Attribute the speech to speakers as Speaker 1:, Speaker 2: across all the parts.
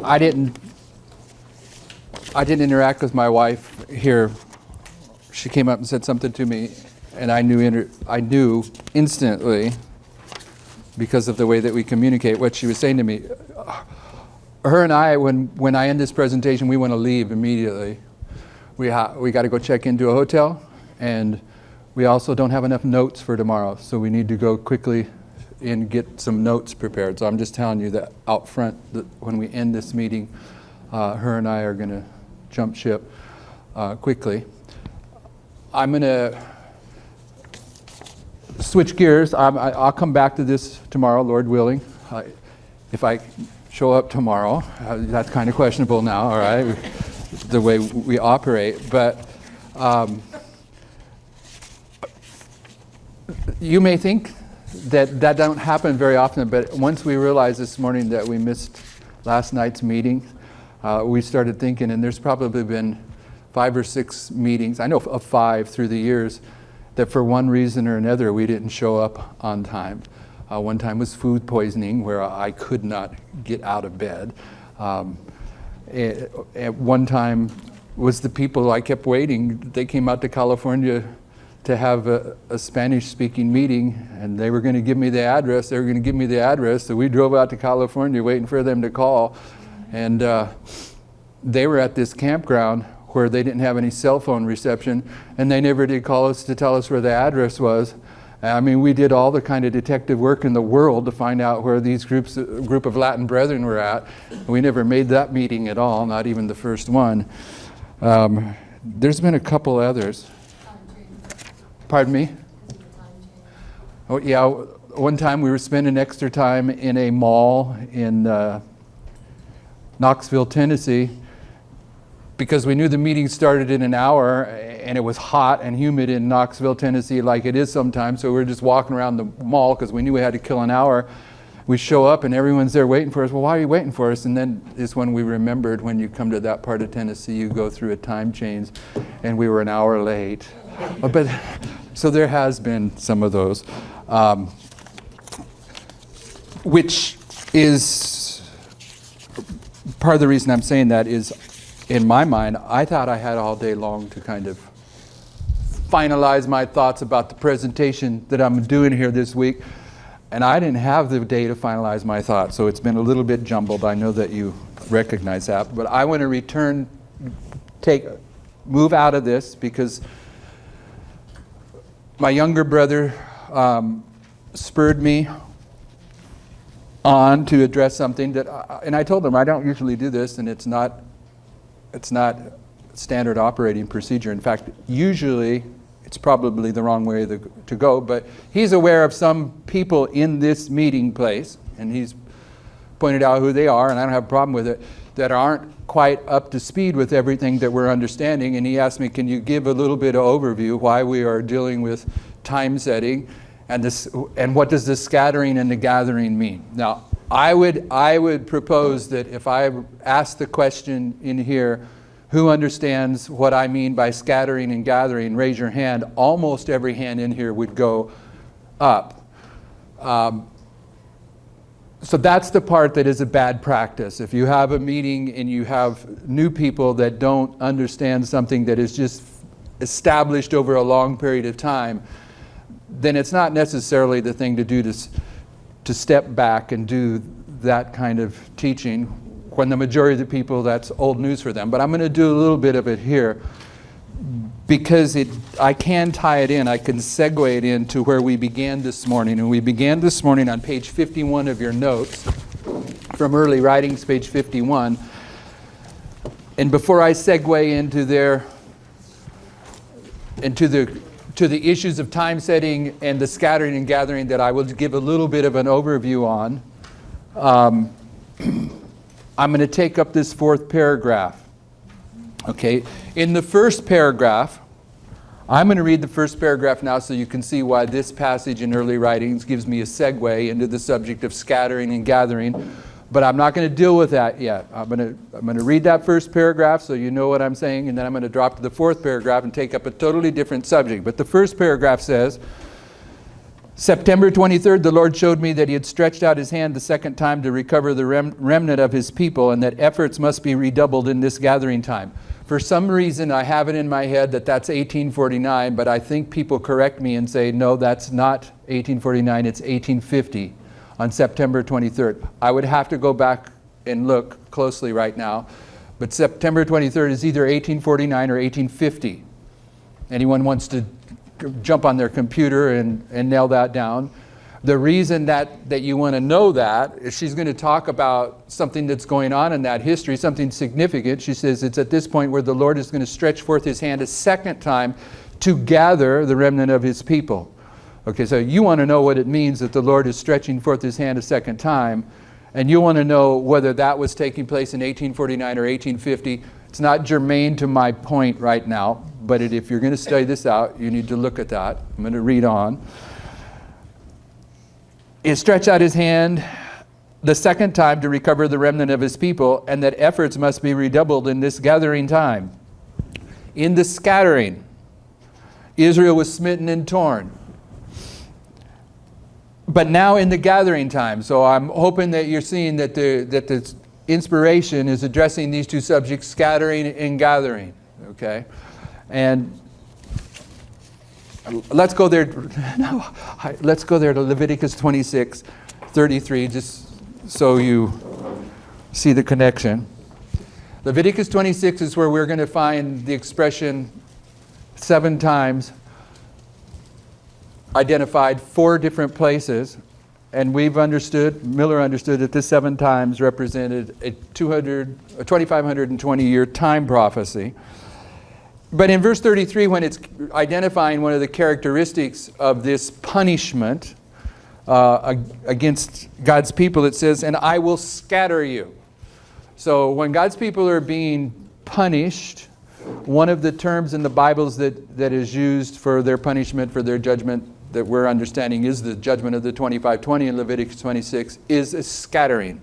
Speaker 1: I didn't interact with my wife here. She came up and said something to me, and I knew instantly, because of the way that we communicate, what she was saying to me. Her and I, when I end this presentation, we want to leave immediately. We got to go check into a hotel, and we also don't have enough notes for tomorrow, so we need to go quickly and get some notes prepared. So I'm just telling you that out front, that when we end this meeting, her and I are going to jump ship quickly. I'm going to switch gears. I'll come back to this tomorrow, Lord willing. If I show up tomorrow, that's kind of questionable now, all right, the way we operate. But you may think that don't happen very often, but once we realized this morning that we missed last night's meeting, we started thinking, and there's probably been 5 or 6 meetings, I know of 5 through the years, that for one reason or another we didn't show up on time. One time was food poisoning, where I could not get out of bed. At one time was the people I kept waiting. They came out to California to have a Spanish-speaking meeting, and they were going to give me the address. So we drove out to California waiting for them to call. And they were at this campground where they didn't have any cell phone reception, and they never did call us to tell us where the address was. I mean, we did all the kind of detective work in the world to find out where these group of Latin brethren were at. We never made that meeting at all, not even the first one. There's been a couple others. Pardon me? Oh yeah, one time we were spending extra time in a mall in Knoxville, Tennessee, because we knew the meeting started in an hour, and it was hot and humid in Knoxville, Tennessee, like it is sometimes. So we were just walking around the mall because we knew we had to kill an hour. We show up and everyone's there waiting for us. Well, why are you waiting for us? And then is when we remembered, when you come to that part of Tennessee, you go through a time change, and we were an hour late. But so there has been some of those, which is part of the reason I'm saying that is, in my mind, I thought I had all day long to kind of finalize my thoughts about the presentation that I'm doing here this week, and I didn't have the day to finalize my thoughts, so it's been a little bit jumbled. I know that you recognize that, but I want to move out of this, because my younger brother spurred me on to address something that, and I told him I don't usually do this, and it's not standard operating procedure. In fact, usually it's probably the wrong way to go, but he's aware of some people in this meeting place, and he's pointed out who they are, and I don't have a problem with it, that aren't quite up to speed with everything that we're understanding. And he asked me, can you give a little bit of overview why we are dealing with time setting, and what does the scattering and the gathering mean? Now, I would propose that if I ask the question in here, who understands what I mean by scattering and gathering, raise your hand. Almost every hand in here would go up. So that's the part that is a bad practice. If you have a meeting and you have new people that don't understand something that is just established over a long period of time, then it's not necessarily the thing to do to step back and do that kind of teaching, when the majority of the people, that's old news for them. But I'm going to do a little bit of it here, because I can tie it in. I can segue it into where we began this morning. And we began this morning on page 51 of your notes, from Early Writings, page 51. And before I segue into the issues of time setting and the scattering and gathering that I will give a little bit of an overview on, I'm going to take up this 4th paragraph. Okay, in the first paragraph, I'm going to read the first paragraph now so you can see why this passage in Early Writings gives me a segue into the subject of scattering and gathering. But I'm not going to deal with that yet. I'm going to read that first paragraph so you know what I'm saying, and then I'm going to drop to the 4th paragraph and take up a totally different subject. But the first paragraph says, September 23rd, the Lord showed me that he had stretched out his hand the second time to recover the remnant of his people, and that efforts must be redoubled in this gathering time. For some reason, I have it in my head that that's 1849, but I think people correct me and say, no, that's not 1849, it's 1850 on September 23rd. I would have to go back and look closely right now, but September 23rd is either 1849 or 1850. Anyone wants to jump on their computer and nail that down. The reason that you want to know that is she's going to talk about something that's going on in that history, something significant. She says it's at this point where the Lord is going to stretch forth his hand a second time to gather the remnant of his people. Okay, so you want to know what it means that the Lord is stretching forth his hand a second time, and you want to know whether that was taking place in 1849 or 1850. It's not germane to my point right now, but if you're going to study this out, you need to look at that. I'm going to read on. He stretched out his hand the second time to recover the remnant of his people, and that efforts must be redoubled in this gathering time. In the scattering, Israel was smitten and torn. But now in the gathering time, so I'm hoping that you're seeing that the inspiration is addressing these two subjects, scattering and gathering. Okay? And let's go there. No, let's go there to Leviticus 26:33, just so you see the connection. Leviticus 26 is where we're going to find the expression 7 times identified, 4 different places, and Miller understood that this 7 times represented a 2,520-year time prophecy. But in verse 33, when it's identifying one of the characteristics of this punishment against God's people, it says, "And I will scatter you." So when God's people are being punished, one of the terms in the Bibles that is used for their punishment, for their judgment, that we're understanding is the judgment of the 2520 in Leviticus 26, is a scattering.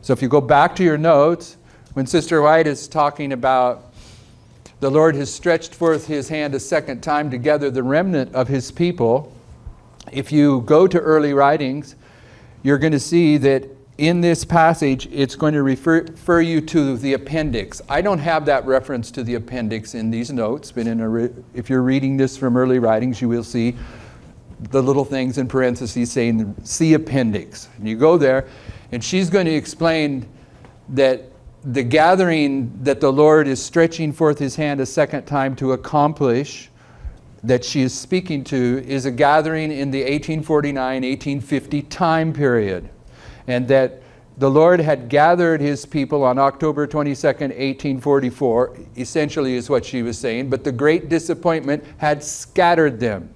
Speaker 1: So if you go back to your notes, when Sister White is talking about the Lord has stretched forth his hand a second time to gather the remnant of his people, if you go to early writings, you're going to see that in this passage, it's going to refer you to the appendix. I don't have that reference to the appendix in these notes, but if you're reading this from early writings, you will see the little things in parentheses saying, see appendix. And you go there, and she's going to explain that the gathering that the Lord is stretching forth his hand a second time to accomplish, that she is speaking to, is a gathering in the 1849-1850 time period. And that the Lord had gathered his people on October 22nd, 1844, essentially is what she was saying, but the great disappointment had scattered them.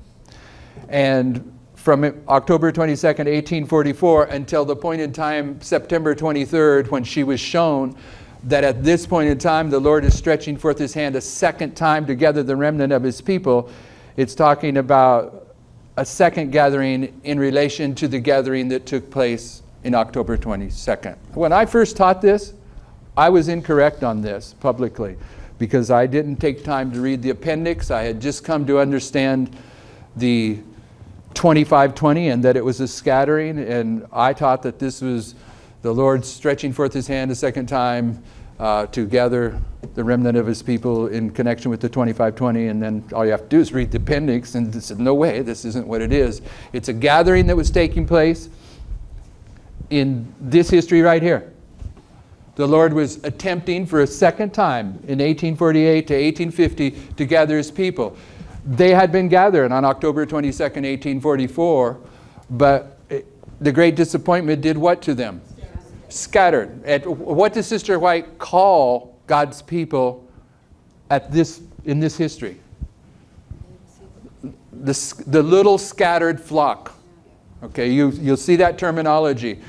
Speaker 1: And from October 22nd, 1844 until the point in time, September 23rd, when she was shown that at this point in time the Lord is stretching forth his hand a second time to gather the remnant of his people, it's talking about a second gathering in relation to the gathering that took place in October 22nd. When I first taught this, I was incorrect on this publicly because I didn't take time to read the appendix. I had just come to understand the 2520 and that it was a scattering, and I taught that this was the Lord stretching forth his hand a second time to gather the remnant of his people in connection with the 2520, and then all you have to do is read the appendix, and this is no way, this isn't what it is. It's a gathering that was taking place in this history right here. The Lord was attempting for a second time in 1848 to 1850 to gather his people. They had been gathered on October 22nd, 1844, but the great disappointment did what to them? Scattered. And what does Sister White call God's people in this history? The little scattered flock. Okay, you'll see that terminology.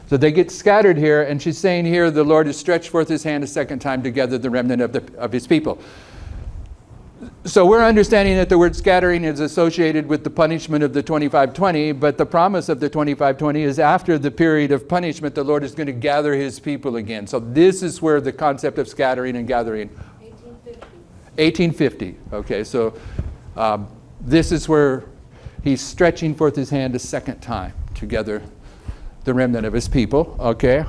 Speaker 1: So they get scattered here, and she's saying here the Lord has stretched forth his hand a second time to gather the remnant of his people. So we're understanding that the word scattering is associated with the punishment of the 2520, but the promise of the 2520 is after the period of punishment, the Lord is going to gather his people again. So this is where the concept of scattering and gathering. 1850. Okay, so this is where He's stretching forth his hand a second time to gather the remnant of his people. Okay.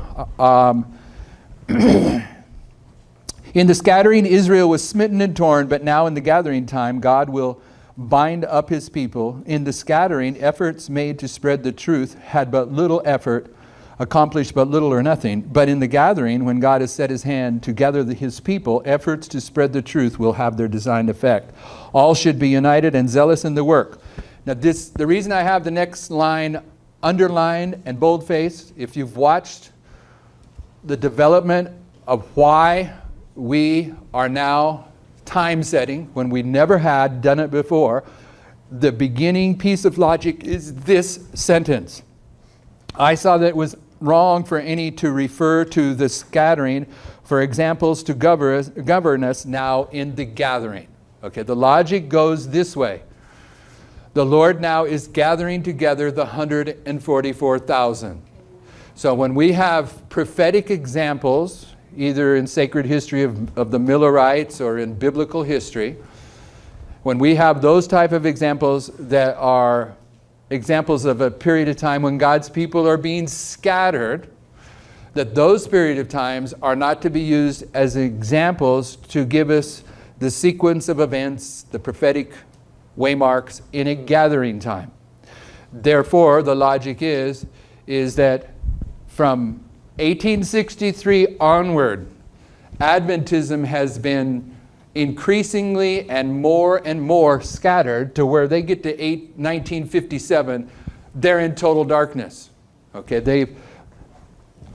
Speaker 1: In the scattering, Israel was smitten and torn, but now in the gathering time, God will bind up his people. In the scattering, efforts made to spread the truth had but little effort, accomplished but little or nothing. But in the gathering, when God has set his hand to gather his people, efforts to spread the truth will have their designed effect. All should be united and zealous in the work. Now the reason I have the next line underlined and bold-faced, if you've watched the development of why we are now time setting when we never had done it before, the beginning piece of logic is this sentence. I saw that it was wrong for any to refer to the scattering for examples to govern us now in the gathering. Okay, the logic goes this way. The Lord now is gathering together the 144,000. So when we have prophetic examples, either in sacred history of the Millerites or in biblical history, when we have those type of examples that are examples of a period of time when God's people are being scattered, that those period of times are not to be used as examples to give us the sequence of events, the prophetic waymarks in a gathering time. Therefore, the logic is that from 1863 onward, Adventism has been increasingly and more scattered to where they get to 1957, they're in total darkness. Okay,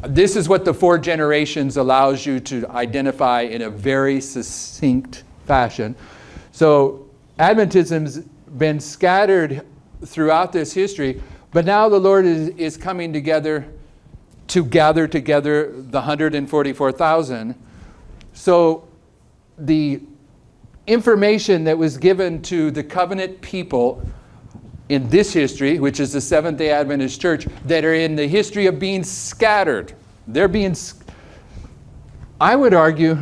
Speaker 1: this is what the 4 generations allows you to identify in a very succinct fashion. So Adventism's been scattered throughout this history, but now the Lord is coming together to gather together the 144,000. So the information that was given to the covenant people in this history, which is the Seventh-day Adventist Church, that are in the history of being scattered. They're being, I would argue,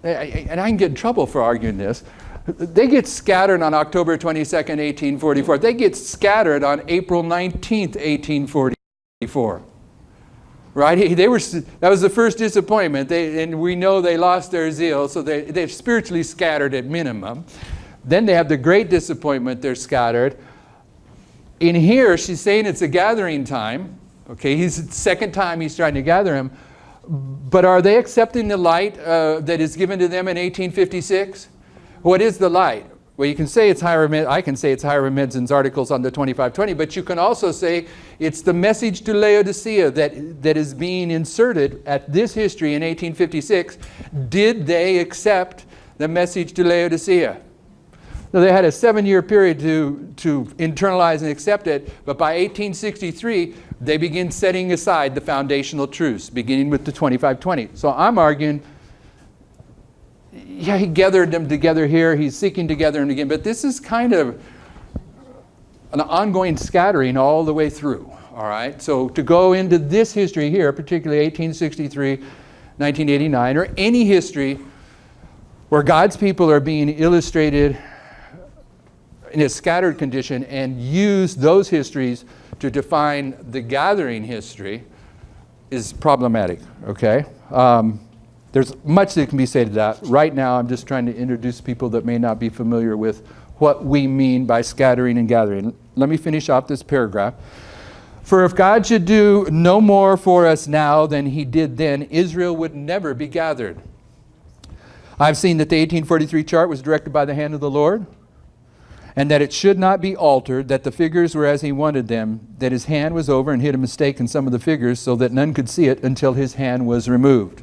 Speaker 1: and I can get in trouble for arguing this, they get scattered on October 22nd, 1844. They get scattered on April 19th, 1844. Right? That was the first disappointment. And we know they lost their zeal, so they're spiritually scattered at minimum. Then they have the great disappointment, they're scattered. In here, she's saying it's a gathering time. Okay, he's the second time he's trying to gather him. But are they accepting the light that is given to them in 1856? What is the light? Well, you can say it's I can say it's Hiram Edson's articles on the 2520, but you can also say it's the message to Laodicea that is being inserted at this history in 1856. Did they accept the message to Laodicea? Now, they had a 7-year period to internalize and accept it, but by 1863, they begin setting aside the foundational truths, beginning with the 2520. So I'm arguing, yeah, he gathered them together here. He's seeking to gather them again. But this is kind of an ongoing scattering all the way through. All right. So to go into this history here, particularly 1863, 1989, or any history where God's people are being illustrated in a scattered condition and use those histories to define the gathering history is problematic. Okay. There's much that can be said to that. Right now, I'm just trying to introduce people that may not be familiar with what we mean by scattering and gathering. Let me finish off this paragraph. For if God should do no more for us now than he did then, Israel would never be gathered. I've seen that the 1843 chart was directed by the hand of the Lord, and that it should not be altered, that the figures were as he wanted them, that his hand was over and hid a mistake in some of the figures so that none could see it until his hand was removed.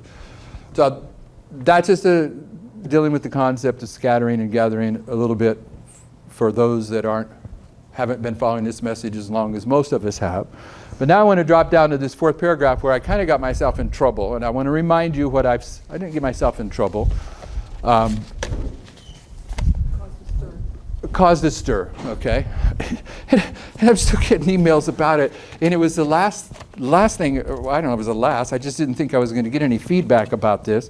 Speaker 1: So that's just dealing with the concept of scattering and gathering a little bit for those that haven't been following this message as long as most of us have. But now I want to drop down to this 4th paragraph where I kind of got myself in trouble, and I want to remind you what I didn't get myself in trouble. Caused a stir, okay? And I'm still getting emails about it. And it was the last thing, I don't know if it was the last, I just didn't think I was going to get any feedback about this.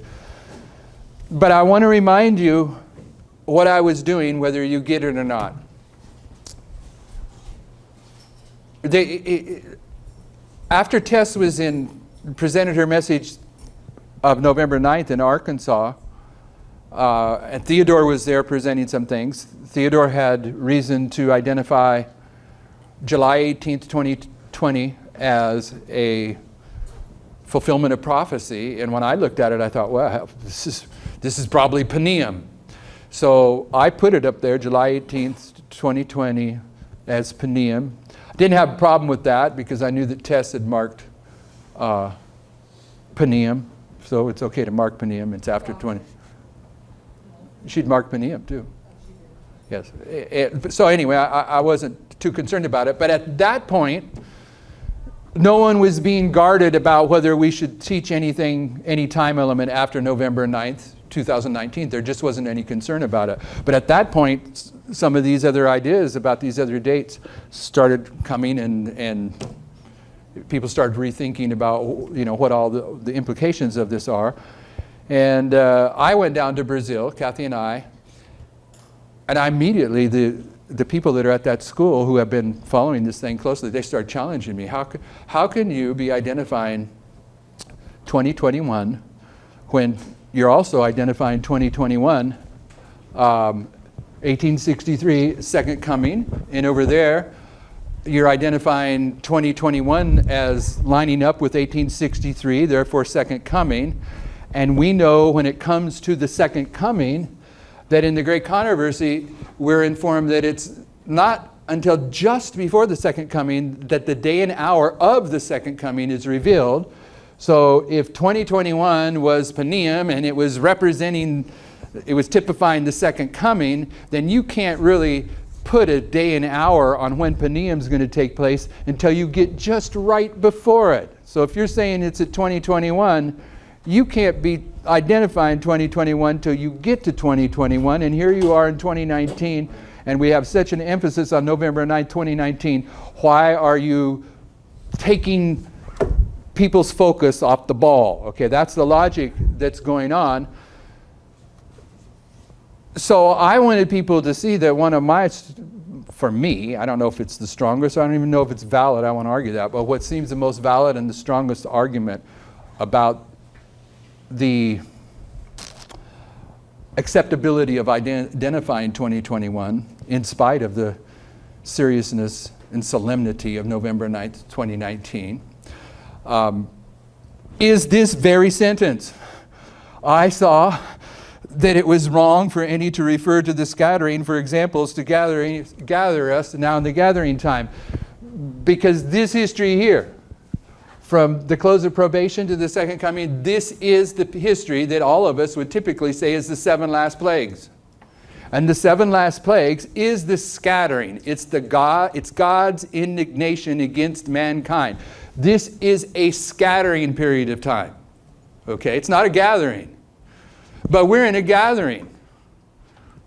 Speaker 1: But I want to remind you what I was doing, whether you get it or not. after Tess presented her message of November 9th in Arkansas, and Theodore was there presenting some things. Theodore had reason to identify July 18th, 2020 as a fulfillment of prophecy. And when I looked at it, I thought, well, this is probably Paneum. So I put it up there, July 18th, 2020, as Paneum. I didn't have a problem with that because I knew that Tess had marked Paneum. So it's okay to mark Paneum. It's after 20. She'd marked Paneum too. Yes. So anyway, I wasn't too concerned about it. But at that point, no one was being guarded about whether we should teach anything, any time element after November 9th, 2019. There just wasn't any concern about it. But at that point, some of these other ideas about these other dates started coming, and people started rethinking about, what all the implications of this are. And I went down to Brazil, Kathy and I immediately, the people that are at that school who have been following this thing closely, they start challenging me. How can you be identifying 2021 when you're also identifying 2021, 1863, second coming, and over there you're identifying 2021 as lining up with 1863, therefore second coming. And we know when it comes to the second coming that in the Great Controversy, we're informed that it's not until just before the second coming that the day and hour of the second coming is revealed. So if 2021 was Paneum and it was typifying the second coming, then you can't really put a day and hour on when Paneum's going to take place until you get just right before it. So if you're saying it's at 2021, you can't be identifying 2021 till you get to 2021, and here you are in 2019, and we have such an emphasis on November 9th, 2019. Why are you taking people's focus off the ball? Okay, that's the logic that's going on. So I wanted people to see that for me, I don't know if it's the strongest, I don't even know if it's valid, I want to argue that, but what seems the most valid and the strongest argument about the acceptability of identifying 2021 in spite of the seriousness and solemnity of November 9th, 2019, is this very sentence. I saw that it was wrong for any to refer to the scattering for examples to gather us now in the gathering time, because this history here, from the close of probation to the second coming, this is the history that all of us would typically say is the 7 last plagues. And the 7 last plagues is the scattering. It's God's indignation against mankind. This is a scattering period of time. Okay, it's not a gathering. But we're in a gathering.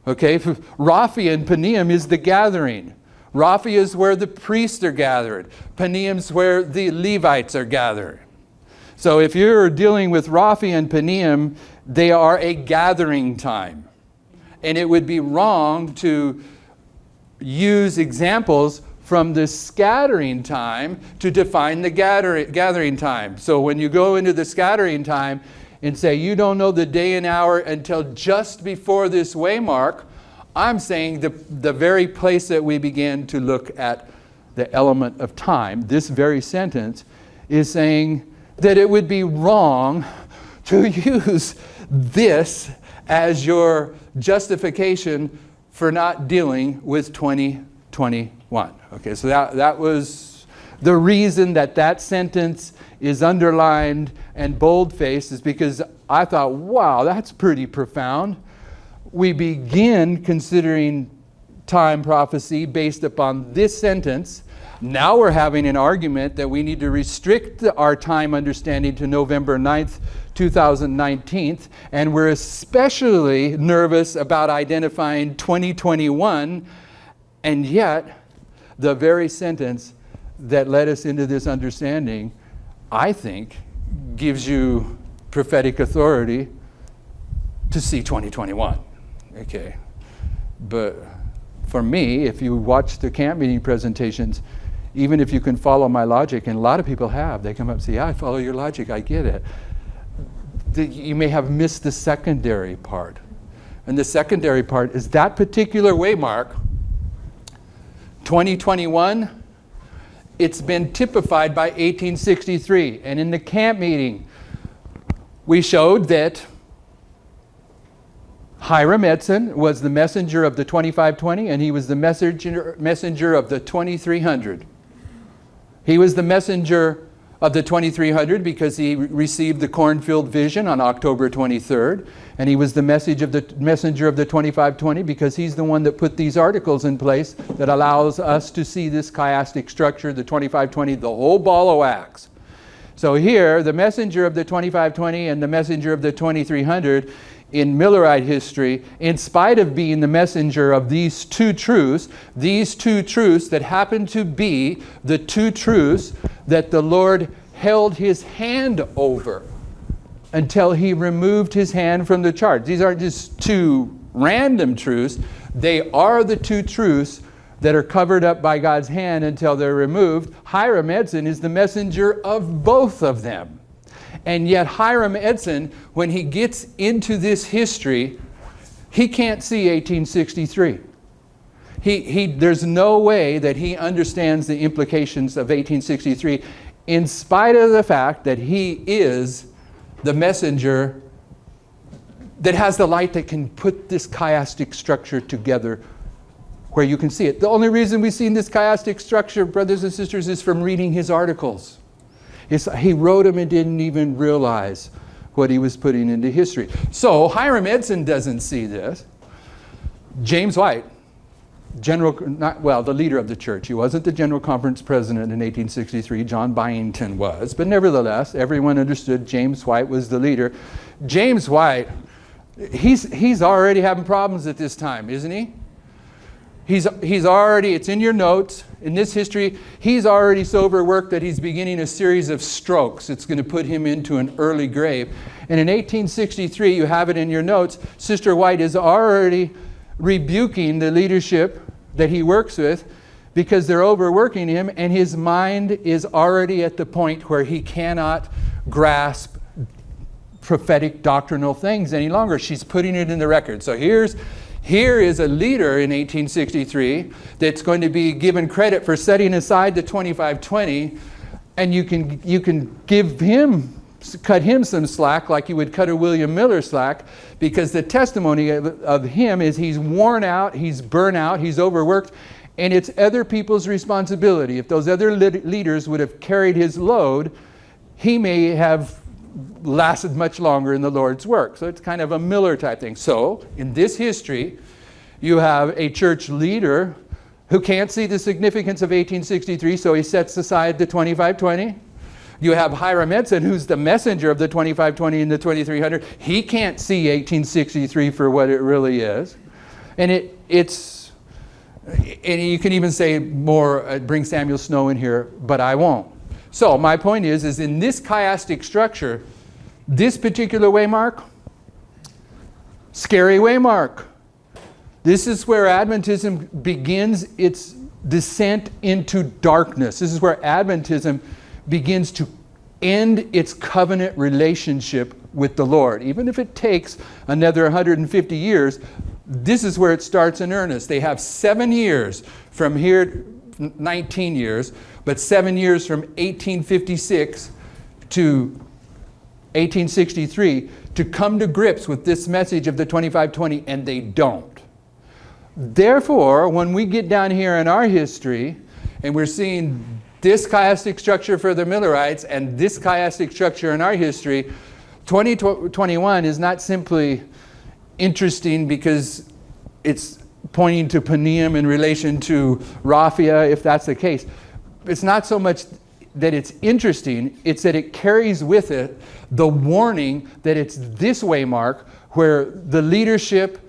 Speaker 1: Okay, Raphi and Paneum is the gathering. Raphi is where the priests are gathered. Paneum's where the Levites are gathered. So if you're dealing with Raphi and Paneum, they are a gathering time. And it would be wrong to use examples from the scattering time to define the gathering time. So when you go into the scattering time and say you don't know the day and hour until just before this waymark, I'm saying the very place that we begin to look at the element of time, this very sentence, is saying that it would be wrong to use this as your justification for not dealing with 2021. Okay, so that was the reason that sentence is underlined and bold-faced, is because I thought, wow, that's pretty profound. We begin considering time prophecy based upon this sentence. Now we're having an argument that we need to restrict our time understanding to November 9th, 2019, and we're especially nervous about identifying 2021, and yet the very sentence that led us into this understanding, I think, gives you prophetic authority to see 2021. Okay, but for me, if you watch the camp meeting presentations, even if you can follow my logic, and a lot of people have, they come up and say, yeah, I follow your logic, I get it. You may have missed the secondary part. And the secondary part is that particular waymark, 2021, it's been typified by 1863. And in the camp meeting, we showed that Hiram Edson was the messenger of the 2520, and he was the messenger of the 2300. He was the messenger of the 2300 because he received the cornfield vision on October 23rd, and he was the messenger of the 2520 because he's the one that put these articles in place that allows us to see this chiastic structure, the 2520, the whole ball of wax. So here, the messenger of the 2520 and the messenger of the 2300 in Millerite history, in spite of being the messenger of these two truths that happen to be the two truths that the Lord held his hand over until he removed his hand from the chart. These aren't just two random truths. They are the two truths that are covered up by God's hand until they're removed. Hiram Edson is the messenger of both of them. And yet Hiram Edson, when he gets into this history, he can't see 1863. There's no way that he understands the implications of 1863, in spite of the fact that he is the messenger that has the light that can put this chiastic structure together where you can see it. The only reason we've seen this chiastic structure, brothers and sisters, is from reading his articles. He wrote them and didn't even realize what he was putting into history. So Hiram Edson doesn't see this. James White, the leader of the church. He wasn't the General Conference president in 1863. John Byington was. But nevertheless, everyone understood James White was the leader. James White, he's already having problems at this time, isn't he? He's already, it's in your notes, in this history, he's already so overworked that he's beginning a series of strokes. It's going to put him into an early grave. And in 1863, you have it in your notes, Sister White is already rebuking the leadership that he works with because they're overworking him, and his mind is already at the point where he cannot grasp prophetic doctrinal things any longer. She's putting it in the record. So here is a leader in 1863 that's going to be given credit for setting aside the 2520, and you can cut him some slack like you would cut a William Miller slack, because the testimony of him is he's worn out, he's burnt out, he's overworked, and it's other people's responsibility. If those other leaders would have carried his load, he may have lasted much longer in the Lord's work. So it's kind of a Miller type thing. So in this history, you have a church leader who can't see the significance of 1863, so he sets aside the 2520. You have Hiram Edson, who's the messenger of the 2520 and the 2300. He can't see 1863 for what it really is. And and you can even say more, bring Samuel Snow in here, but I won't. So my point is in this chiastic structure, this particular waymark, scary waymark. This is where Adventism begins its descent into darkness. This is where Adventism begins to end its covenant relationship with the Lord. Even if it takes another 150 years, this is where it starts in earnest. They have 7 years from here, 19 years, but 7 years from 1856 to 1863 to come to grips with this message of the 2520, and they don't. Therefore, when we get down here in our history and we're seeing this chiastic structure for the Millerites and this chiastic structure in our history, 2021 is not simply interesting because it's pointing to Paneum in relation to Raphia, if that's the case. It's not so much that it's interesting, it's that it carries with it the warning that it's this waymark where the leadership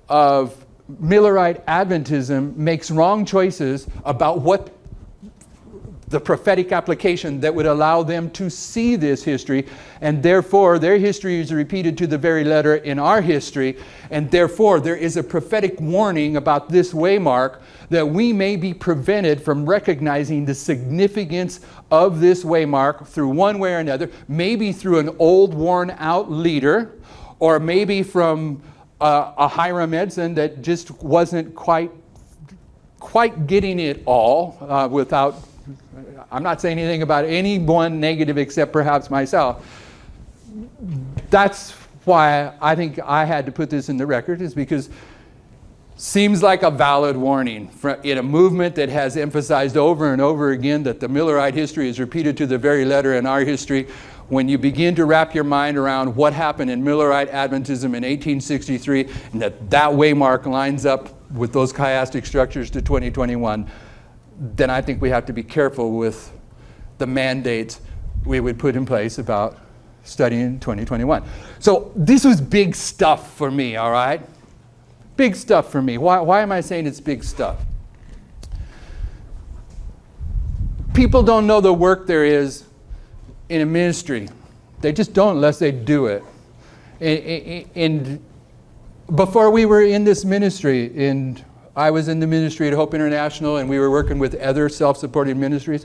Speaker 1: of Millerite Adventism makes wrong choices about what the prophetic application that would allow them to see this history, and therefore their history is repeated to the very letter in our history, and therefore there is a prophetic warning about this waymark that we may be prevented from recognizing the significance of this waymark through one way or another, maybe through an old worn out leader, or maybe from a Hiram Edson that just wasn't quite getting it all without. I'm not saying anything about anyone negative except perhaps myself. That's why I think I had to put this in the record, is because seems like a valid warning in a movement that has emphasized over and over again that the Millerite history is repeated to the very letter in our history. When you begin to wrap your mind around what happened in Millerite Adventism in 1863, and that waymark lines up with those chiastic structures to 2021, then I think we have to be careful with the mandates we would put in place about studying 2021. So this was big stuff for me, all right? Big stuff for me. Why am I saying it's big stuff? People don't know the work there is in a ministry. They just don't unless they do it. And before we were in this ministry, and I was in the ministry at Hope International, and we were working with other self-supporting ministries,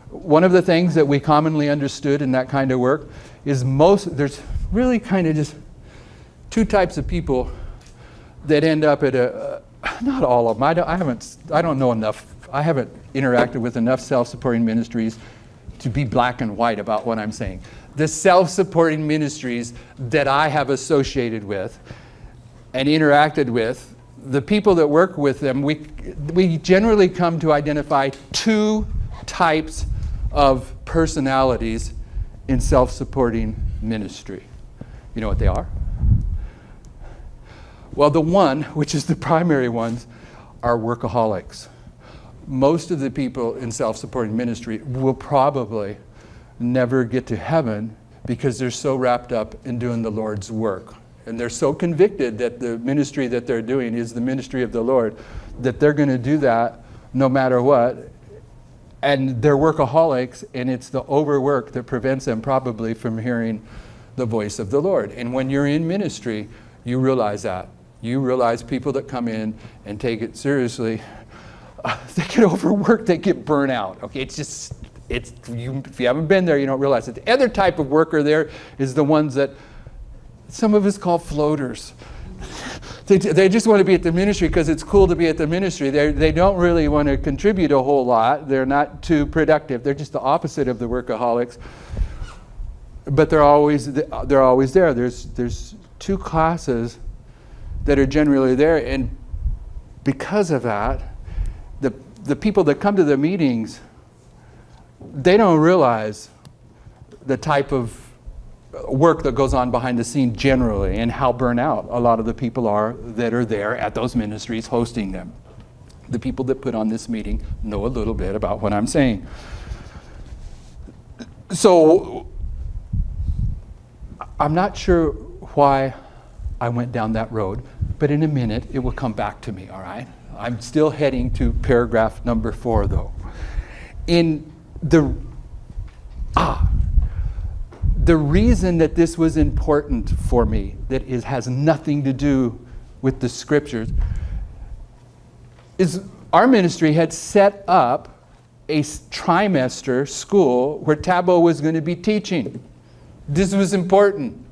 Speaker 1: one of the things that we commonly understood in that kind of work is there's really kind of just two types of people that end up at not all of them. I don't know enough. I haven't interacted with enough self-supporting ministries to be black and white about what I'm saying. The self-supporting ministries that I have associated with and interacted with, the people that work with them, we generally come to identify two types of personalities in self-supporting ministry. You know what they are? Well, the one, which is the primary ones, are workaholics. Most of the people in self-supporting ministry will probably never get to heaven because they're so wrapped up in doing the Lord's work. And they're so convicted that the ministry that they're doing is the ministry of the Lord, that they're going to do that no matter what. And they're workaholics, and it's the overwork that prevents them probably from hearing the voice of the Lord. And when you're in ministry, you realize that. You realize people that come in and take it seriously, they get overworked, they get burnt out. Okay, if you haven't been there, you don't realize it. The other type of worker there is the ones that some of us call floaters. They just want to be at the ministry because it's cool to be at the ministry. They don't really want to contribute a whole lot. They're not too productive. They're just the opposite of the workaholics. But they're always there. There's two classes that are generally there, and because of that, the people that come to the meetings, they don't realize the type of work that goes on behind the scene generally, and how burnt out a lot of the people are that are there at those ministries hosting them. The people that put on this meeting know a little bit about what I'm saying. So I'm not sure why I went down that road, but in a minute it will come back to me, all right? I'm still heading to paragraph number 4 though. The reason that this was important for me, that it has nothing to do with the scriptures, is our ministry had set up a trimester school where Tabo was going to be teaching. This was important.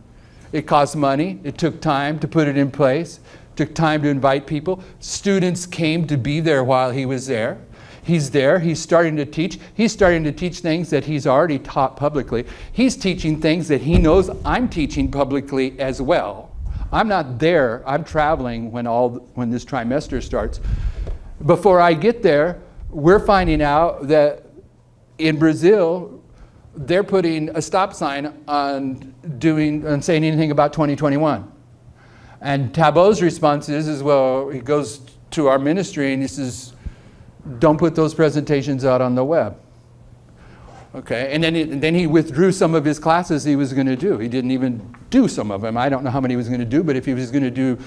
Speaker 1: It cost money. It took time to put it in place. It took time to invite people. Students came to be there while he was there. He's there. He's starting to teach. He's starting to teach things that he's already taught publicly. He's teaching things that he knows I'm teaching publicly as well. I'm not there. I'm traveling when this trimester starts. Before I get there, we're finding out that in Brazil, they're putting a stop sign on saying anything about 2021. And Tabo's response is, well, he goes to our ministry and he says, don't put those presentations out on the web. Okay, and then he withdrew some of his classes he was going to do. He didn't even do some of them. I don't know how many he was going to do, but if he was going to do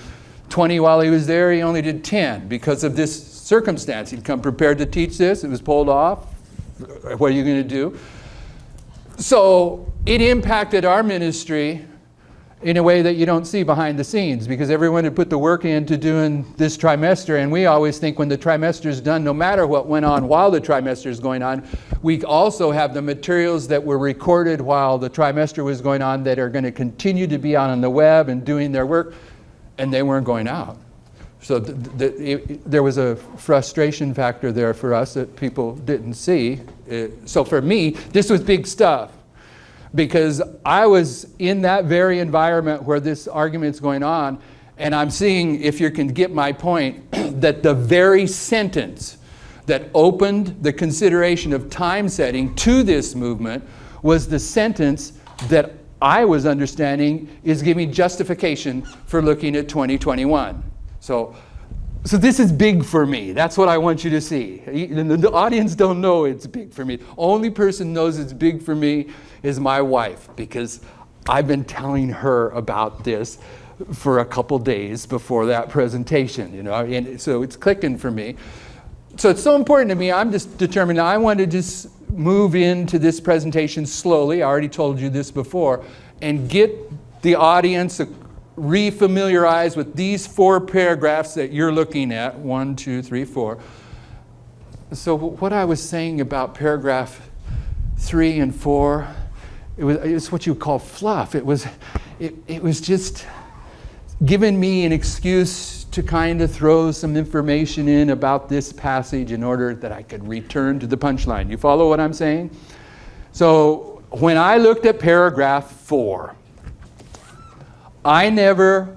Speaker 1: 20 while he was there, he only did 10 because of this circumstance. He'd come prepared to teach this. It was pulled off. What are you going to do? So it impacted our ministry in a way that you don't see behind the scenes, because everyone had put the work into doing this trimester, and we always think when the trimester is done, no matter what went on while the trimester is going on, we also have the materials that were recorded while the trimester was going on that are going to continue to be on the web and doing their work, and they weren't going out. So there was a frustration factor there for us that people didn't see. So for me, this was big stuff, because I was in that very environment where this argument's going on, and I'm seeing, if you can get my point, that the very sentence that opened the consideration of time setting to this movement was the sentence that I was understanding is giving justification for looking at 2021. So this is big for me. That's what I want you to see. The audience don't know it's big for me. Only person knows it's big for me is my wife, because I've been telling her about this for a couple days before that presentation, and so it's clicking for me. So it's so important to me. I'm just determined I want to just move into this presentation slowly. I already told you this before, and get the audience re-familiarized with these 4 paragraphs that you're looking at. 1, 2, 3, 4. So what I was saying about paragraph 3 and 4, it's what you would call fluff. It was just giving me an excuse to kind of throw some information in about this passage in order that I could return to the punchline. You follow what I'm saying? So when I looked at paragraph 4, I never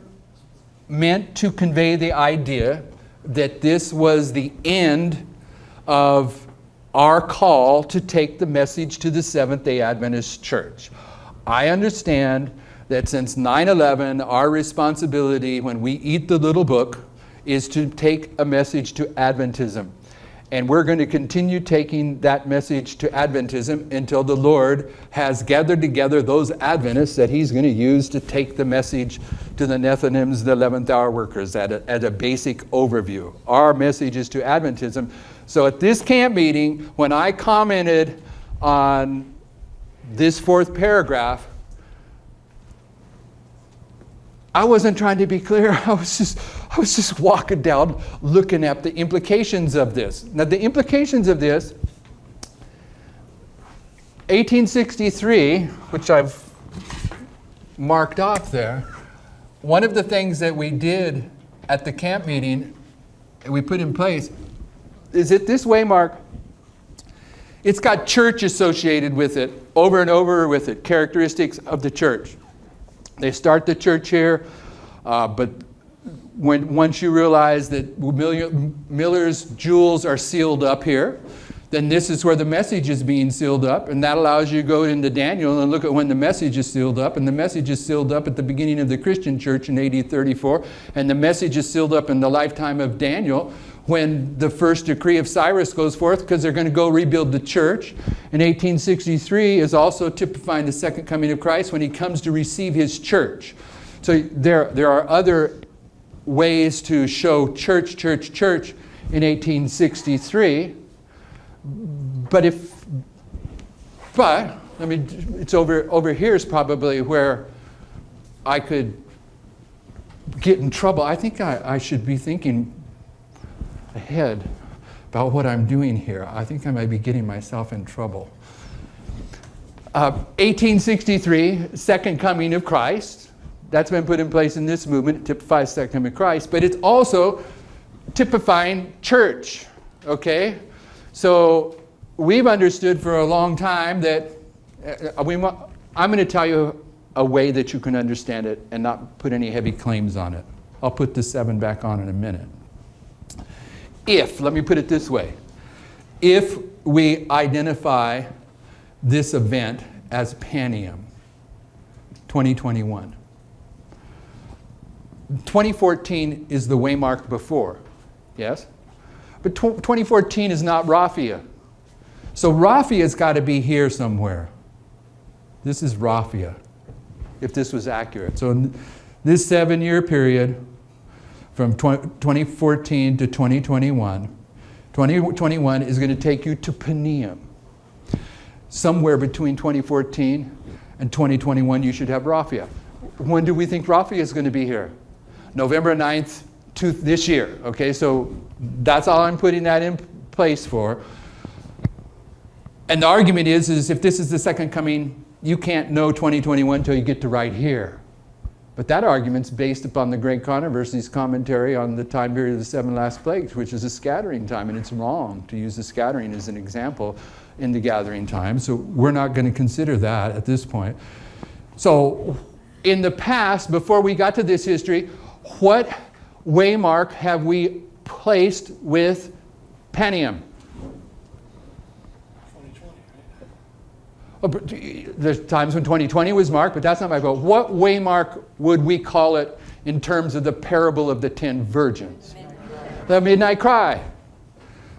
Speaker 1: meant to convey the idea that this was the end of our call to take the message to the Seventh-day Adventist Church. I understand that since 9/11, our responsibility when we eat the little book is to take a message to Adventism. And we're going to continue taking that message to Adventism until the Lord has gathered together those Adventists that He's going to use to take the message to the Nethinims, the 11th hour workers, at a basic overview. Our message is to Adventism. So at this camp meeting, when I commented on this 4th paragraph, I wasn't trying to be clear. I was just walking down looking at the implications of this. Now the implications of this, 1863, which I've marked off there, one of the things that we did at the camp meeting and we put in place is it this way, Mark? It's got church associated with it, over and over with it, characteristics of the church. They start the church here, but once you realize that Miller's jewels are sealed up here, then this is where the message is being sealed up, and that allows you to go into Daniel and look at when the message is sealed up, and the message is sealed up at the beginning of the Christian church in AD 34, and the message is sealed up in the lifetime of Daniel when the first decree of Cyrus goes forth, because they're going to go rebuild the church. In 1863 is also typifying the second coming of Christ when He comes to receive His church. So there are other ways to show church in 1863. But I mean, it's over here is probably where I could get in trouble. I think I should be thinking ahead about what I'm doing here. I think I might be getting myself in trouble. 1863, second coming of Christ. That's been put in place in this movement. It typifies second coming of Christ, but it's also typifying church. Okay? So we've understood for a long time that I'm going to tell you a way that you can understand it and not put any heavy claims on it. I'll put the 7 back on in a minute. Let me put it this way, if we identify this event as Panium 2021, 2014 is the waymark before, yes? But 2014 is not Raphia. So Raphia's got to be here somewhere. This is Raphia, if this was accurate. So in this 7-year period, from 2014 to 2021, 2021 is going to take you to Panium. somewhere between 2014 and 2021, you should have Raffia. When do we think Raffia is going to be here? November 9th to this year. Okay, so that's all I'm putting that in place for. And the argument is if this is the second coming, you can't know 2021 until you get to right here. But that argument's based upon the Great Controversy's commentary on the time period of the 7 last plagues, which is a scattering time, and it's wrong to use the scattering as an example in the gathering time. So we're not going to consider that at this point. So in the past, before we got to this history, what waymark have we placed with Panium?
Speaker 2: 2020, right?
Speaker 1: There's times when 2020 was marked, but that's not my vote. What waymark would we call it in terms of the parable of the 10 virgins? The midnight cry.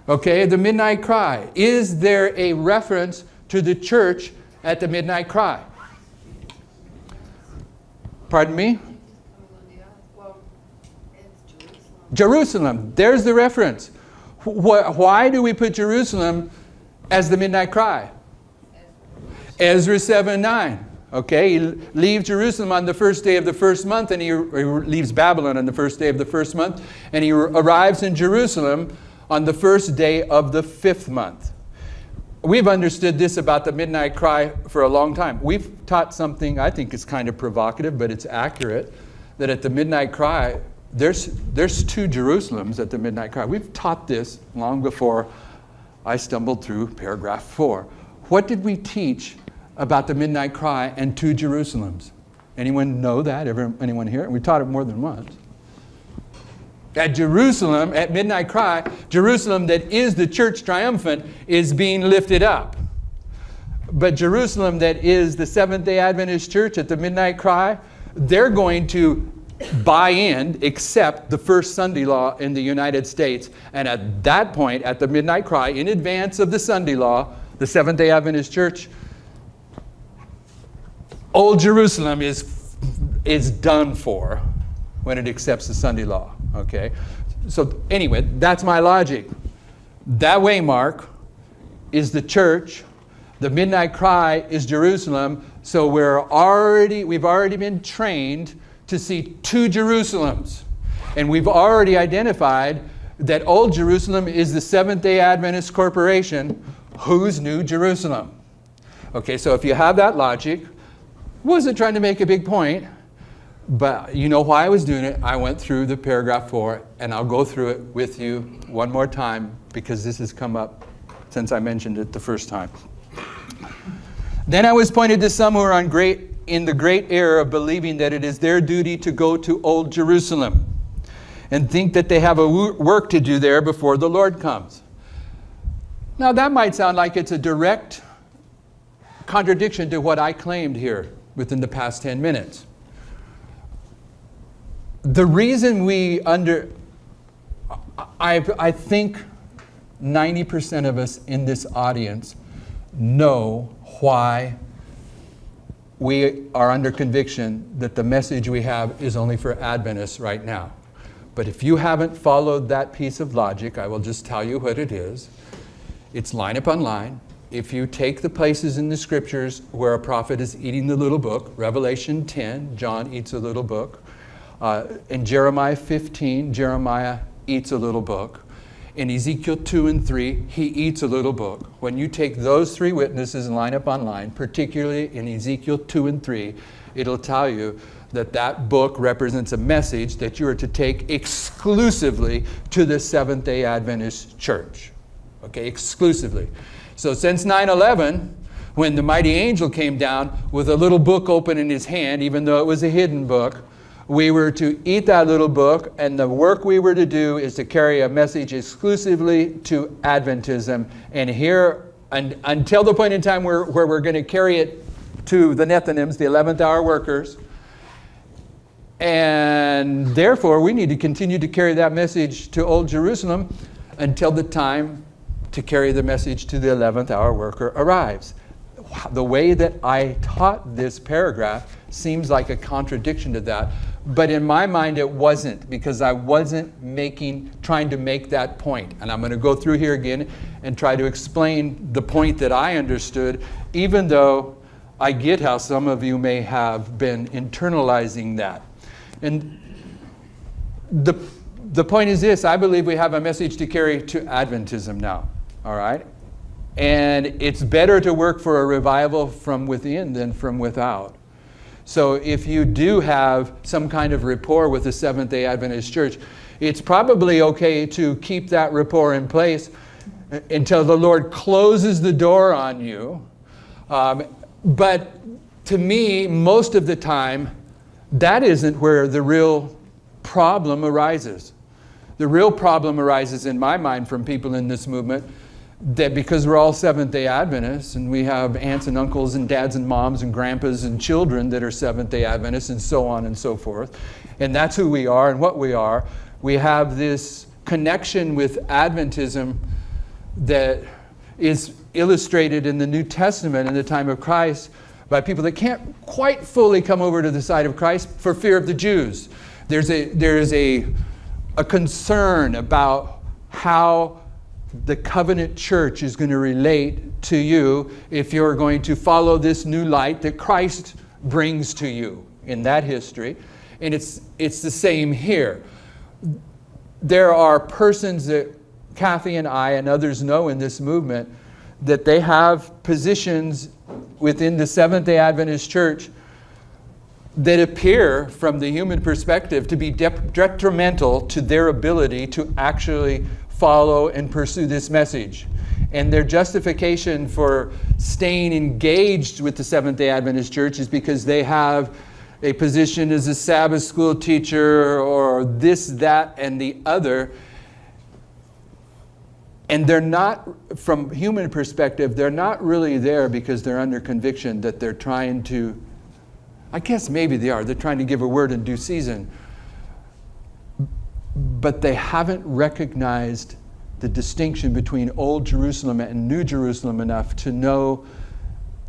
Speaker 1: Okay, the midnight cry. Is there a reference to the church at the midnight cry? Pardon me?
Speaker 3: Well, it's
Speaker 1: Jerusalem. There's the reference. Why do we put Jerusalem as the midnight cry? Ezra 7:9. Okay, he leaves Jerusalem on the first day of the first month, and he leaves Babylon on the first day of the first month, and he arrives in Jerusalem on the first day of the 5th month. We've understood this about the midnight cry for a long time. We've taught something I think is kind of provocative, but it's accurate, that at the midnight cry, there's 2 Jerusalems at the midnight cry. We've taught this long before I stumbled through paragraph 4. What did we teach about the midnight cry and 2 Jerusalems? Anyone know that? Anyone here? We taught it more than once. At Jerusalem, at midnight cry, Jerusalem that is the church triumphant is being lifted up. But Jerusalem that is the Seventh-day Adventist church at the midnight cry, they're going to buy in, accept the first Sunday law in the United States. And at that point, at the midnight cry, in advance of the Sunday law, the Seventh-day Adventist church, Old Jerusalem is done for when it accepts the Sunday law. Okay, so anyway, that's my logic. That waymark is the church. The midnight cry is Jerusalem. So we've already been trained to see 2 Jerusalems, and we've already identified that Old Jerusalem is the Seventh-day Adventist Corporation. Who's New Jerusalem? Okay, so if you have that logic, wasn't trying to make a big point. But you know why I was doing it? I went through the paragraph 4, and I'll go through it with you one more time because this has come up since I mentioned it the first time. Then I was pointed to some who are in the great error of believing that it is their duty to go to Old Jerusalem and think that they have a work to do there before the Lord comes. Now that might sound like it's a direct contradiction to what I claimed here within the past 10 minutes. The reason I think 90% of us in this audience know why we are under conviction that the message we have is only for Adventists right now. But if you haven't followed that piece of logic, I will just tell you what it is. It's line upon line. If you take the places in the scriptures where a prophet is eating the little book, Revelation 10, John eats a little book. In Jeremiah 15, Jeremiah eats a little book. In Ezekiel 2 and 3, he eats a little book. When you take those 3 witnesses line upon line, particularly in Ezekiel 2 and 3, it'll tell you that that book represents a message that you are to take exclusively to the Seventh-day Adventist church. Okay, exclusively. So since 9/11, when the mighty angel came down with a little book open in his hand, even though it was a hidden book, we were to eat that little book, and the work we were to do is to carry a message exclusively to Adventism. And here, until the point in time where we're going to carry it to the Nethinims, the 11th hour workers, and therefore we need to continue to carry that message to Old Jerusalem until the time to carry the message to the 11th hour worker arrives. the way that I taught this paragraph seems like a contradiction to that. But in my mind, it wasn't, because I wasn't trying to make that point. And I'm going to go through here again and try to explain the point that I understood, even though I get how some of you may have been internalizing that. And the point is this: I believe we have a message to carry to Adventism now, all right? And it's better to work for a revival from within than from without. So if you do have some kind of rapport with the Seventh-day Adventist Church, it's probably okay to keep that rapport in place until the Lord closes the door on you. But to me, most of the time, that isn't where the real problem arises. The real problem arises, in my mind, from people in this movement, that because we're all Seventh-day Adventists, and we have aunts and uncles and dads and moms and grandpas and children that are Seventh-day Adventists, and so on and so forth, and that's who we are and what we are, we have this connection with Adventism that is illustrated in the New Testament in the time of Christ by people that can't quite fully come over to the side of Christ for fear of the Jews. There is a concern about how the covenant church is going to relate to you if you're going to follow this new light that Christ brings to you in that history. And it's the same here. There are persons that Kathy and I and others know in this movement that they have positions within the Seventh-day Adventist Church that appear, from the human perspective, to be detrimental to their ability to actually follow and pursue this message. And their justification for staying engaged with the Seventh-day Adventist Church is because they have a position as a Sabbath school teacher or this, that, and the other. And they're not, from human perspective, they're not really there because they're under conviction that they're trying to, I guess maybe they are, they're trying to give a word in due season. But they haven't recognized the distinction between Old Jerusalem and New Jerusalem enough to know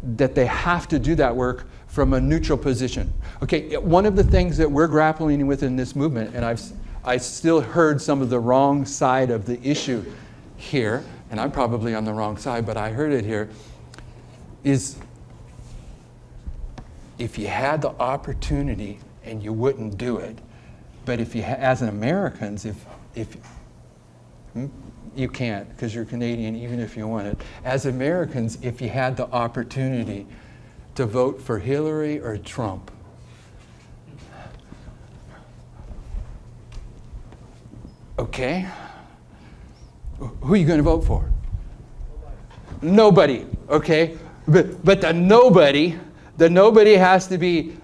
Speaker 1: that they have to do that work from a neutral position. Okay, one of the things that we're grappling with in this movement, and I still heard some of the wrong side of the issue here, and I'm probably on the wrong side, but I heard it here, is if you had the opportunity and you wouldn't do it, but if you, as an Americans, if you can't because you're Canadian, even if you want it. As Americans, if you had the opportunity to vote for Hillary or Trump, okay, who are you going to vote for? Nobody, okay? But the nobody has to be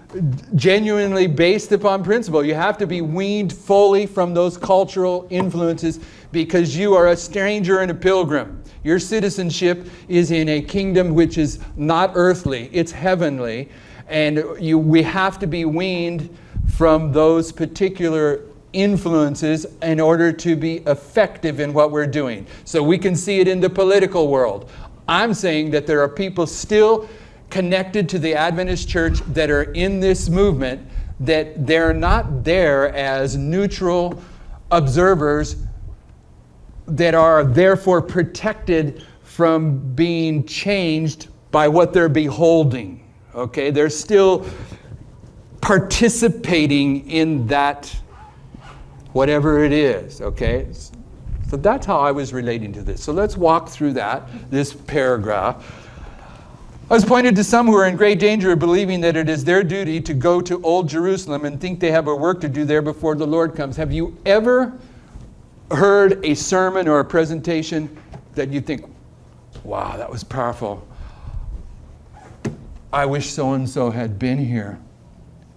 Speaker 1: genuinely based upon principle. You have to be weaned fully from those cultural influences because you are a stranger and a pilgrim. Your citizenship is in a kingdom which is not earthly, it's heavenly. And we have to be weaned from those particular influences in order to be effective in what we're doing. So we can see it in the political world. I'm saying that there are people still connected to the Adventist Church that are in this movement, that they're not there as neutral observers that are therefore protected from being changed by what they're beholding. Okay, they're still participating in that, whatever it is, okay? So that's how I was relating to this. So let's walk through this paragraph. I was pointed to some who are in great danger of believing that it is their duty to go to Old Jerusalem and think they have a work to do there before the Lord comes. Have you ever heard a sermon or a presentation that you think, wow, that was powerful. I wish so-and-so had been here.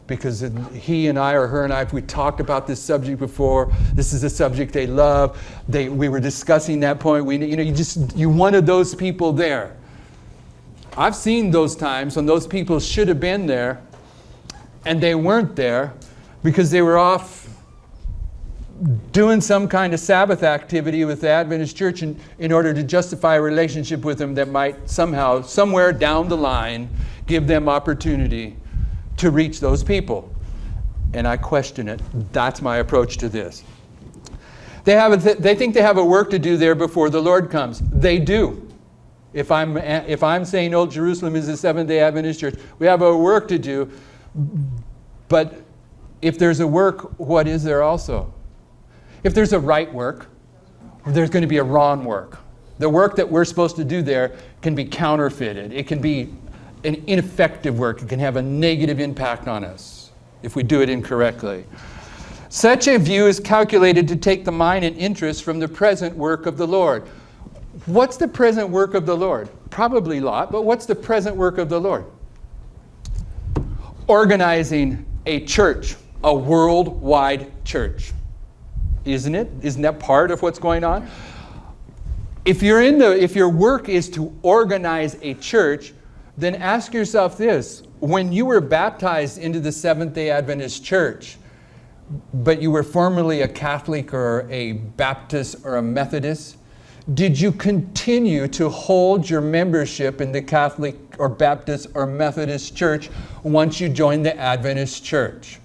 Speaker 1: Because he and I, or her and I, if we talked about this subject before, this is a subject they love. We were discussing that point. You wanted those people there. I've seen those times when those people should have been there, and they weren't there because they were off doing some kind of Sabbath activity with the Adventist church in order to justify a relationship with them that might somehow, somewhere down the line, give them opportunity to reach those people. And I question it. That's my approach to this. They think they have a work to do there before the Lord comes. They do. If I'm saying Old Jerusalem is the Seventh-day Adventist church, we have a work to do. But if there's a work, what is there also? If there's a right work, there's going to be a wrong work. The work that we're supposed to do there can be counterfeited. It can be an ineffective work. It can have a negative impact on us if we do it incorrectly. Such a view is calculated to take the mind and interest from the present work of the Lord. What's the present work of the Lord? Probably a lot, but what's the present work of the Lord? Organizing a church, a worldwide church. Isn't it? Isn't that part of what's going on? If your work is to organize a church, then ask yourself this. When you were baptized into the Seventh-day Adventist church, but you were formerly a Catholic or a Baptist or a Methodist, did you continue to hold your membership in the Catholic or Baptist or Methodist church once you joined the Adventist church?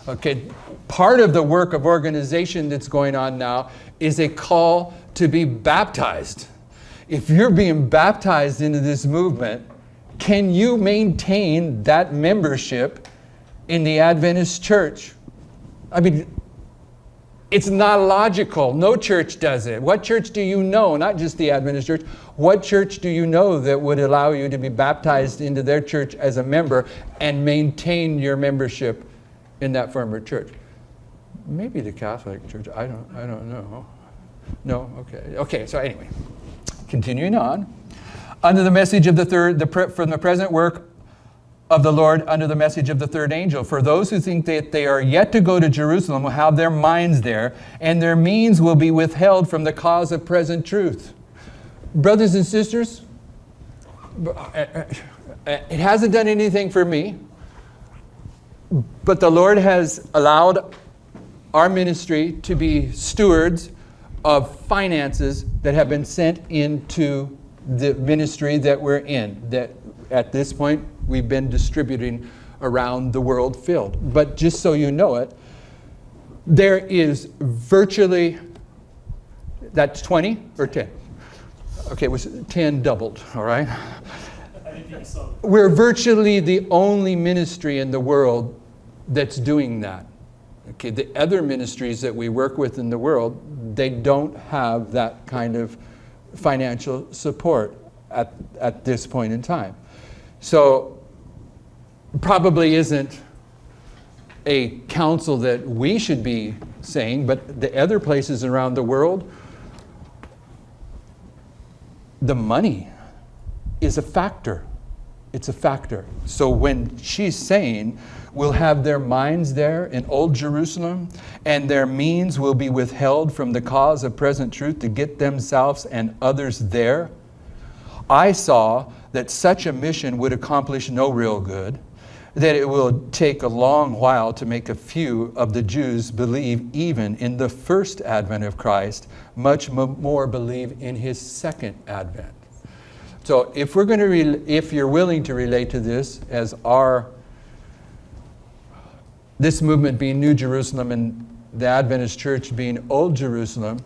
Speaker 1: Okay, part of the work of organization that's going on now is a call to be baptized. If you're being baptized into this movement, can you maintain that membership in the Adventist church? I mean, it's not logical. No church does it. What church do you know, not just the Adventist church, what church do you know that would allow you to be baptized into their church as a member and maintain your membership in that former church? Maybe the Catholic Church. I don't know. No. Okay. So anyway, continuing on. Under the message of the third, from the present work of the Lord, under the message of the third angel, for those who think that they are yet to go to Jerusalem will have their minds there, and their means will be withheld from the cause of present truth. Brothers and sisters, it hasn't done anything for me. But the Lord has allowed our ministry to be stewards of finances that have been sent into the ministry that we're in, that at this point we've been distributing around the world field. But just so you know it, there is virtually, that's 20 or 10? Okay, it was 10 doubled, all right?
Speaker 2: I think so.
Speaker 1: We're virtually the only ministry in the world that's doing that. Okay, the other ministries that we work with in the world, they don't have that kind of financial support at this point in time. So probably isn't a counsel that we should be saying, but the other places around the world, the money is a factor. It's a factor. So when she's saying we'll have their minds there in Old Jerusalem and their means will be withheld from the cause of present truth to get themselves and others there, I saw that such a mission would accomplish no real good, that it will take a long while to make a few of the Jews believe even in the first advent of Christ, much more believe in his second advent. So if we're going to, if you're willing to relate to this as this movement being New Jerusalem and the Adventist Church being Old Jerusalem,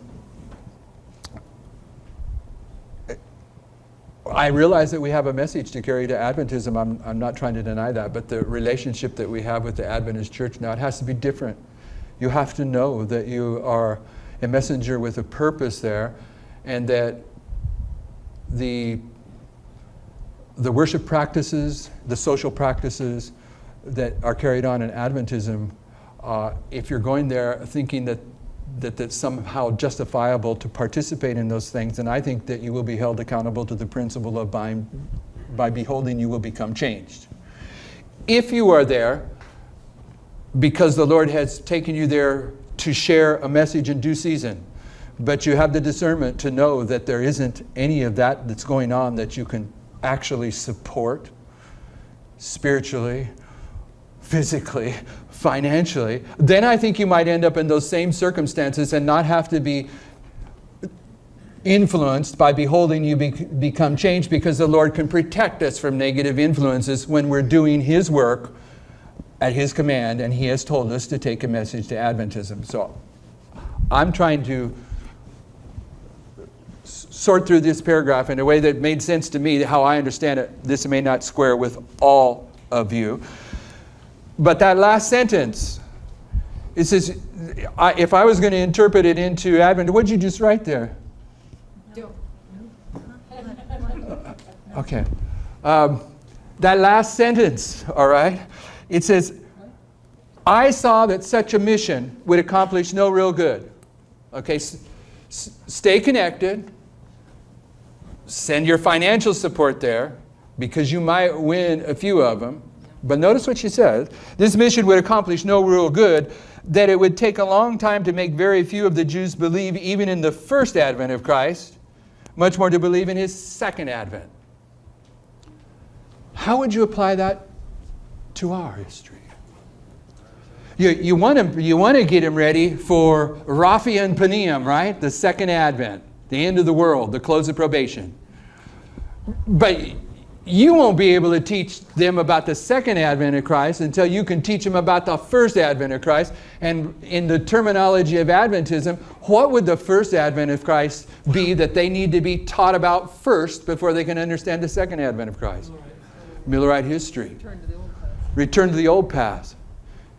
Speaker 1: I realize that we have a message to carry to Adventism. I'm not trying to deny that, but the relationship that we have with the Adventist Church now, it has to be different. You have to know that you are a messenger with a purpose there, and that the worship practices, the social practices that are carried on in Adventism, if you're going there thinking that that's somehow justifiable to participate in those things, then I think that you will be held accountable to the principle of by beholding you will become changed. If you are there because the Lord has taken you there to share a message in due season, but you have the discernment to know that there isn't any of that that's going on that you can actually support spiritually, physically, financially, then I think you might end up in those same circumstances and not have to be influenced by beholding you become changed, because the Lord can protect us from negative influences when we're doing His work at His command, and He has told us to take a message to Adventism. So I'm trying to sort through this paragraph in a way that made sense to me, how I understand it. This may not square with all of you. But that last sentence, it says, if I was going to interpret it into Advent, what'd you just write there? Okay. That last sentence, all right? It says, I saw that such a mission would accomplish no real good. Okay, stay connected. Send your financial support there, because you might win a few of them. But notice what she says. This mission would accomplish no real good, that it would take a long time to make very few of the Jews believe even in the first advent of Christ, much more to believe in His second advent. How would you apply that to our history? You want to get him ready for Raphia and Panium, right? The second advent, the end of the world, the close of probation. But you won't be able to teach them about the second advent of Christ until you can teach them about the first advent of Christ. And in the terminology of Adventism, what would the first advent of Christ be that they need to be taught about first before they can understand the second advent of Christ? Millerite history. Return to the old path.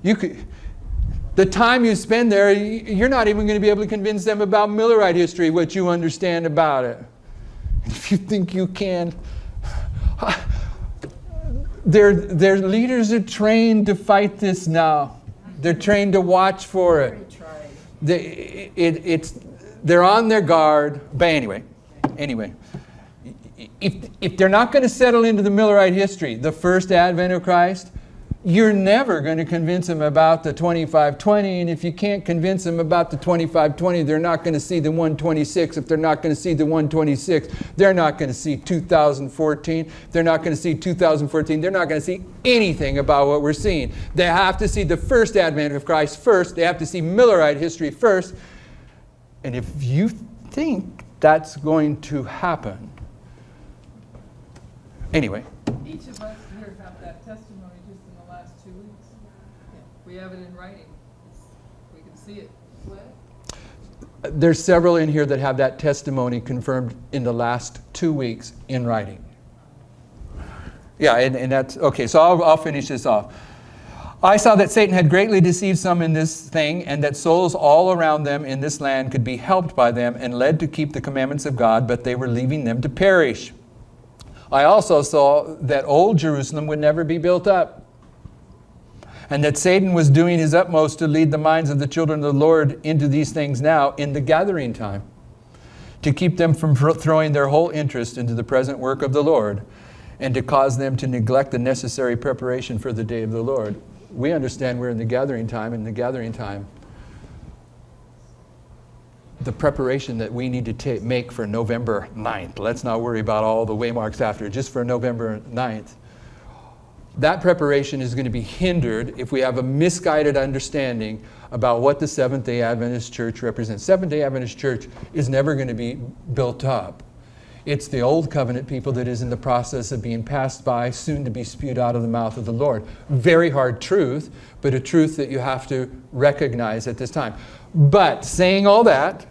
Speaker 1: The time you spend there, you're not even going to be able to convince them about Millerite history, what you understand about it. If you think you can. Their leaders are trained to fight this now. They're trained to watch for it. They're on their guard. But anyway, if they're not going to settle into the Millerite history, the first advent of Christ, you're never going to convince them about the 2520. And if you can't convince them about the 2520, they're not going to see the 126. If they're not going to see the 126, they're not going to see 2014. They're not going to see 2014. They're not going to see anything about what we're seeing. They have to see the first advent of Christ first. They have to see Millerite history first. And if you think that's going to happen, anyway.
Speaker 4: Each of us here have that testimony just in the last 2 weeks. We have it in writing. We can see it.
Speaker 1: There's several in here that have that testimony confirmed in the last 2 weeks in writing. Yeah, and that's, okay, so I'll finish this off. I saw that Satan had greatly deceived some in this thing, and that souls all around them in this land could be helped by them and led to keep the commandments of God, but they were leaving them to perish. I also saw that old Jerusalem would never be built up, and that Satan was doing his utmost to lead the minds of the children of the Lord into these things now in the gathering time, to keep them from throwing their whole interest into the present work of the Lord, and to cause them to neglect the necessary preparation for the day of the Lord. We understand we're in the gathering time. In the gathering time, the preparation that we need to make for November 9th. Let's not worry about all the waymarks after, just for November 9th. That preparation is going to be hindered if we have a misguided understanding about what the Seventh-day Adventist Church represents. Seventh-day Adventist Church is never going to be built up. It's the old covenant people that is in the process of being passed by, soon to be spewed out of the mouth of the Lord. Very hard truth, but a truth that you have to recognize at this time. But saying all that,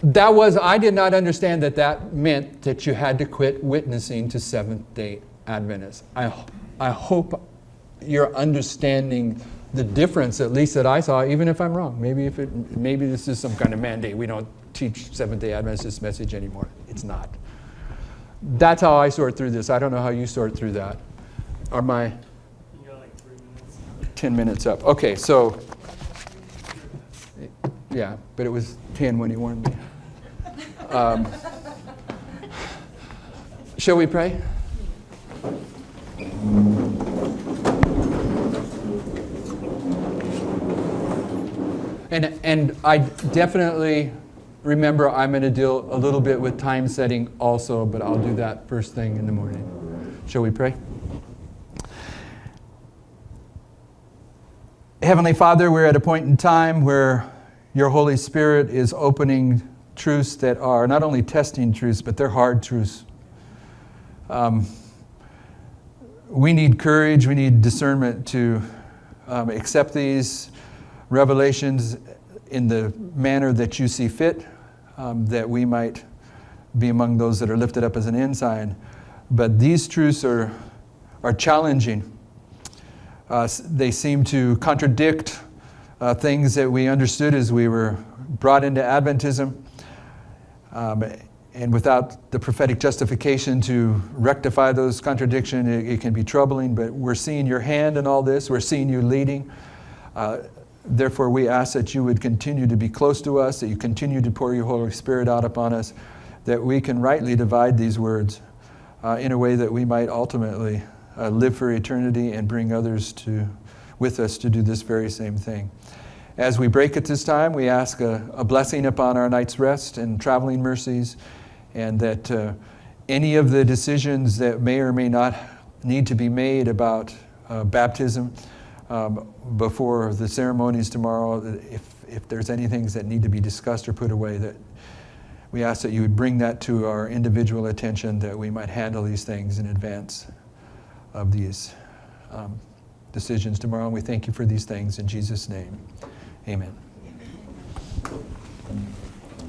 Speaker 1: I did not understand that meant that you had to quit witnessing to Seventh-day Adventists. I hope you're understanding the difference, at least that I saw, even if I'm wrong. Maybe this is some kind of mandate. We don't teach Seventh-day Adventist this message anymore. It's not. That's how I sort through this. I don't know how you sort through that. Are my
Speaker 2: You got like 3 minutes.
Speaker 1: 10 minutes up? Okay, so yeah, but it was 10 when he warned me. Shall we pray? And I definitely remember I'm going to deal a little bit with time setting also, but I'll do that first thing in the morning. Shall we pray? Heavenly Father, we're at a point in time where your Holy Spirit is opening truths that are not only testing truths, but they're hard truths. We need courage, we need discernment to accept these revelations in the manner that you see fit, that we might be among those that are lifted up as an ensign. But these truths are challenging. They seem to contradict things that we understood as we were brought into Adventism. And without the prophetic justification to rectify those contradictions, it can be troubling. But we're seeing your hand in all this. We're seeing you leading. Therefore, we ask that you would continue to be close to us, that you continue to pour your Holy Spirit out upon us, that we can rightly divide these words in a way that we might ultimately live for eternity and bring others with us to do this very same thing. As we break at this time, we ask a blessing upon our night's rest and traveling mercies, and that any of the decisions that may or may not need to be made about baptism before the ceremonies tomorrow, if there's any things that need to be discussed or put away, that we ask that you would bring that to our individual attention, that we might handle these things in advance of these decisions tomorrow. And we thank you for these things in Jesus' name. Amen.